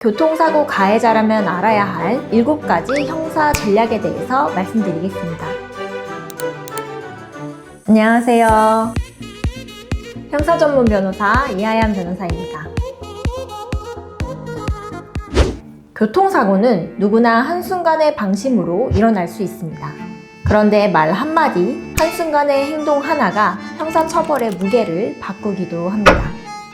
교통사고 가해자라면 알아야 할 7가지 형사 전략에 대해서 말씀드리겠습니다. 안녕하세요. 형사 전문 변호사 이하얀 변호사입니다. 교통사고는 누구나 한순간의 방심으로 일어날 수 있습니다. 그런데 말 한마디, 한순간의 행동 하나가 형사처벌의 무게를 바꾸기도 합니다.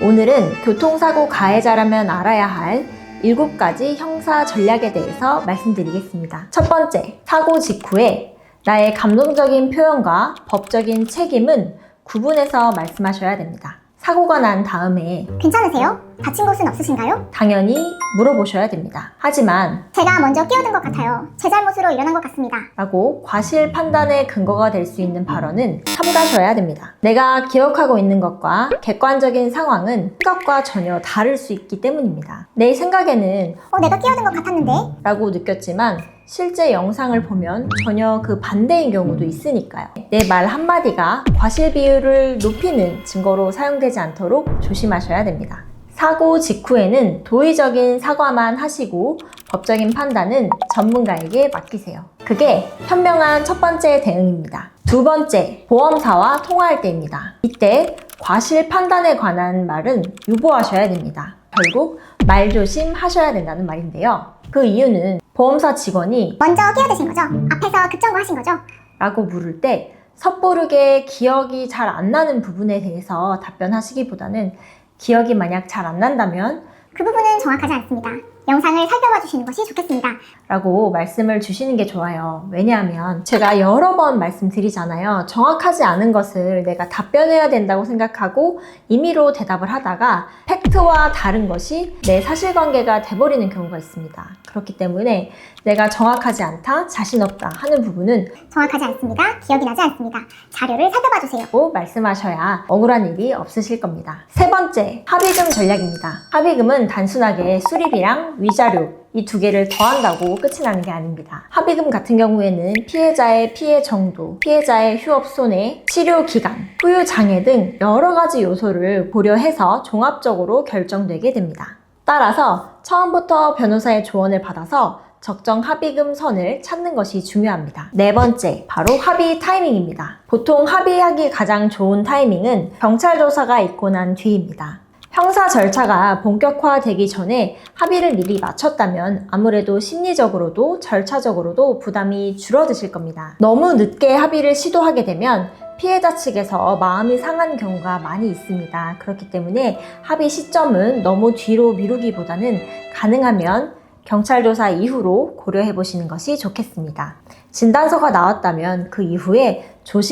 오늘은 교통사고 가해자라면 알아야 할 7가지 형사 전략에 대해서 말씀드리겠습니다. 첫 번째, 사고 직후에 나의 감정적인 표현과 법적인 책임은 구분해서 말씀하셔야 됩니다. 사고가 난 다음에 괜찮으세요? 다친 곳은 없으신가요? 당연히 물어보셔야 됩니다. 하지만 제가 먼저 끼어든 것 같아요. 제 잘못으로 일어난 것 같습니다. 라고 과실 판단의 근거가 될 수 있는 발언은 삼가셔야 됩니다. 내가 기억하고 있는 것과 객관적인 상황은 생각과 전혀 다를 수 있기 때문입니다. 내 생각에는 내가 끼어든 것 같았는데? 라고 느꼈지만 실제 영상을 보면 전혀 그 반대인 경우도 있으니까요. 내 말 한마디가 과실 비율을 높이는 증거로 사용되지 않도록 조심하셔야 됩니다. 사고 직후에는 도의적인 사과만 하시고 법적인 판단은 전문가에게 맡기세요. 그게 현명한 첫 번째 대응입니다. 두 번째, 보험사와 통화할 때입니다. 이때 과실 판단에 관한 말은 유보하셔야 됩니다. 결국 말조심 하셔야 된다는 말인데요. 그 이유는 보험사 직원이 먼저 끼어드신 거죠? 앞에서 급정거하신 거죠? 라고 물을 때 섣부르게 기억이 잘 안 나는 부분에 대해서 답변하시기보다는 기억이 만약 잘 안 난다면 그 부분은 정확하지 않습니다. 영상을 살펴봐 주시는 것이 좋겠습니다. 라고 말씀을 주시는 게 좋아요. 왜냐하면 제가 여러 번 말씀드리잖아요. 정확하지 않은 것을 내가 답변해야 된다고 생각하고 임의로 대답을 하다가 팩트와 다른 것이 내 사실관계가 돼버리는 경우가 있습니다. 그렇기 때문에 내가 정확하지 않다, 자신 없다 하는 부분은 정확하지 않습니다. 기억이 나지 않습니다. 자료를 살펴봐 주세요. 라고 말씀하셔야 억울한 일이 없으실 겁니다. 세 번째, 합의금 전략입니다. 합의금은 단순하게 수리비랑 위자료 이 두 개를 더한다고 끝이 나는 게 아닙니다. 합의금 같은 경우에는 피해자의 피해 정도, 피해자의 휴업 손해, 치료 기간, 후유 장애 등 여러 가지 요소를 고려해서 종합적으로 결정되게 됩니다. 따라서 처음부터 변호사의 조언을 받아서 적정 합의금 선을 찾는 것이 중요합니다. 네 번째, 바로 합의 타이밍입니다. 보통 합의하기 가장 좋은 타이밍은 경찰 조사가 있고 난 뒤입니다. 형사 절차가 본격화되기 전에 합의를 미리 마쳤다면 아무래도 심리적으로도 절차적으로도 부담이 줄어드실 겁니다. 너무 늦게 합의를 시도하게 되면 피해자 측에서 마음이 상한 경우가 많이 있습니다. 그렇기 때문에 합의 시점은 너무 뒤로 미루기보다는 가능하면 경찰 조사 이후로 고려해 보시는 것이 좋겠습니다. 진단서가 나왔다면 그 이후에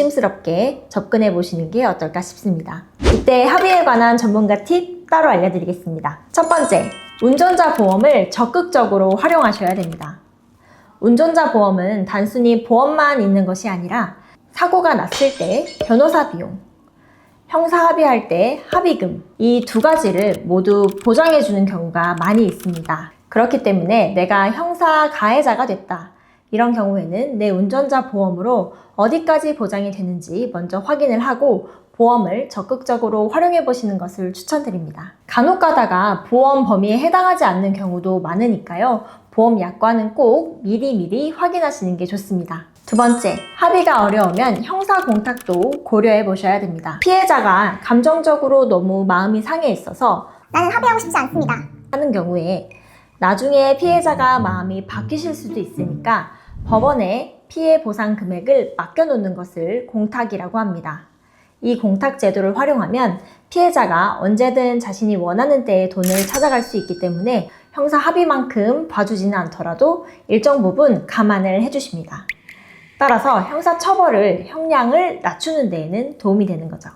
조심스럽게 접근해 보시는 게 어떨까 싶습니다. 이때 합의에 관한 전문가 팁 따로 알려드리겠습니다. 첫 번째, 운전자 보험을 적극적으로 활용하셔야 됩니다. 운전자 보험은 단순히 보험만 있는 것이 아니라 사고가 났을 때 변호사 비용, 형사 합의할 때 합의금 이 두 가지를 모두 보장해 주는 경우가 많이 있습니다. 그렇기 때문에 내가 형사 가해자가 됐다. 이런 경우에는 내 운전자 보험으로 어디까지 보장이 되는지 먼저 확인을 하고 보험을 적극적으로 활용해 보시는 것을 추천드립니다. 간혹 가다가 보험 범위에 해당하지 않는 경우도 많으니까요. 보험 약관은 꼭 미리 확인하시는 게 좋습니다. 두 번째, 합의가 어려우면 형사 공탁도 고려해 보셔야 됩니다. 피해자가 감정적으로 너무 마음이 상해 있어서 나는 합의하고 싶지 않습니다. 하는 경우에 나중에 피해자가 마음이 바뀌실 수도 있으니까 법원에 피해 보상 금액을 맡겨놓는 것을 공탁이라고 합니다. 이 공탁 제도를 활용하면 피해자가 언제든 자신이 원하는 때에 돈을 찾아갈 수 있기 때문에 형사 합의만큼 봐주지는 않더라도 일정 부분 감안을 해주십니다. 따라서 형사 처벌을 형량을 낮추는 데에는 도움이 되는 거죠.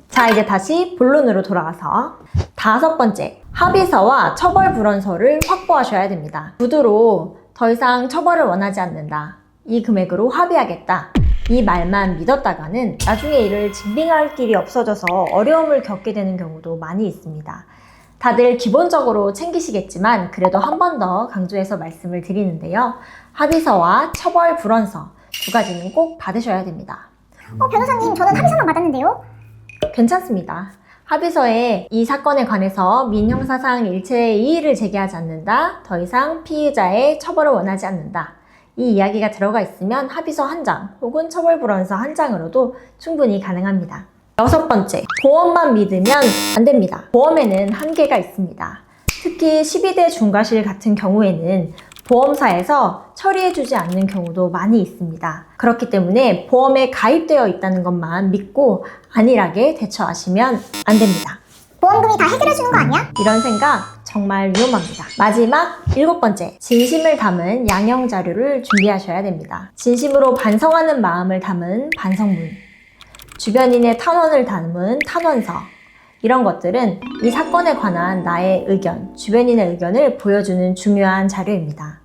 자, 이제 다시 본론으로 돌아가서 다섯 번째, 합의서와 처벌 불원서를 확보하셔야 됩니다. 구두로 더 이상 처벌을 원하지 않는다. 이 금액으로 합의하겠다. 이 말만 믿었다가는 나중에 이를 증빙할 길이 없어져서 어려움을 겪게 되는 경우도 많이 있습니다. 다들 기본적으로 챙기시겠지만 그래도 한 번 더 강조해서 말씀을 드리는데요. 합의서와 처벌 불원서 두 가지는 꼭 받으셔야 됩니다. 변호사님, 저는 합의서만 받았는데요? 괜찮습니다. 합의서에 이 사건에 관해서 민형사상 일체의 이의를 제기하지 않는다. 더 이상 피의자의 처벌을 원하지 않는다. 이 이야기가 들어가 있으면 합의서 한 장 혹은 처벌불원서 한 장으로도 충분히 가능합니다. 6번째, 보험만 믿으면 안 됩니다. 보험에는 한계가 있습니다. 특히 12대 중과실 같은 경우에는 보험사에서 처리해주지 않는 경우도 많이 있습니다. 그렇기 때문에 보험에 가입되어 있다는 것만 믿고 안일하게 대처하시면 안 됩니다. 보험금이 다 해결해주는 거 아니야? 이런 생각 정말 위험합니다. 마지막 7번째, 진심을 담은 양형 자료를 준비하셔야 됩니다. 진심으로 반성하는 마음을 담은 반성문, 주변인의 탄원을 담은 탄원서, 이런 것들은 이 사건에 관한 나의 의견, 주변인의 의견을 보여주는 중요한 자료입니다.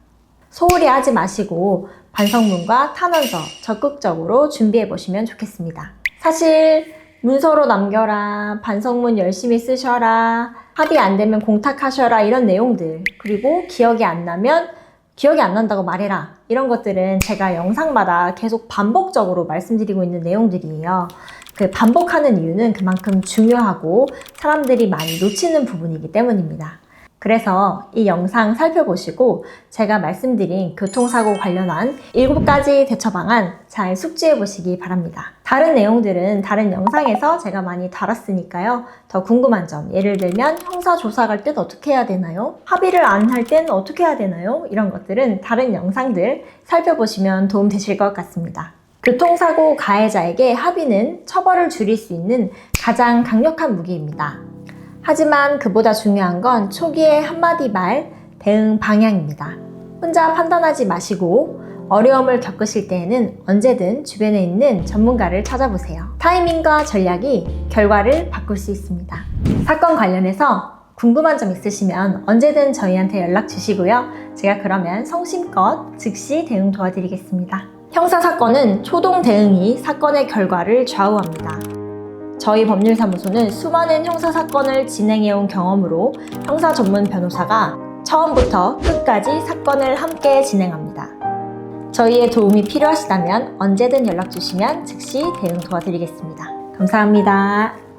소홀히 하지 마시고 반성문과 탄원서 적극적으로 준비해 보시면 좋겠습니다. 사실 문서로 남겨라, 반성문 열심히 쓰셔라, 합의 안 되면 공탁하셔라 이런 내용들, 그리고 기억이 안 나면 기억이 안 난다고 말해라, 이런 것들은 제가 영상마다 계속 반복적으로 말씀드리고 있는 내용들이에요. 그 반복하는 이유는 그만큼 중요하고 사람들이 많이 놓치는 부분이기 때문입니다. 그래서 이 영상 살펴보시고 제가 말씀드린 교통사고 관련한 7가지 대처 방안 잘 숙지해 보시기 바랍니다. 다른 내용들은 다른 영상에서 제가 많이 다뤘으니까요. 더 궁금한 점, 예를 들면 형사조사 갈 땐 어떻게 해야 되나요? 합의를 안 할 땐 어떻게 해야 되나요? 이런 것들은 다른 영상들 살펴보시면 도움 되실 것 같습니다. 교통사고 가해자에게 합의는 처벌을 줄일 수 있는 가장 강력한 무기입니다. 하지만 그보다 중요한 건 초기의 한마디 말, 대응 방향입니다. 혼자 판단하지 마시고 어려움을 겪으실 때에는 언제든 주변에 있는 전문가를 찾아보세요. 타이밍과 전략이 결과를 바꿀 수 있습니다. 사건 관련해서 궁금한 점 있으시면 언제든 저희한테 연락 주시고요. 제가 그러면 성심껏 즉시 대응 도와드리겠습니다. 형사사건은 초동 대응이 사건의 결과를 좌우합니다. 저희 법률사무소는 수많은 형사사건을 진행해온 경험으로 형사 전문 변호사가 처음부터 끝까지 사건을 함께 진행합니다. 저희의 도움이 필요하시다면 언제든 연락 주시면 즉시 대응 도와드리겠습니다. 감사합니다.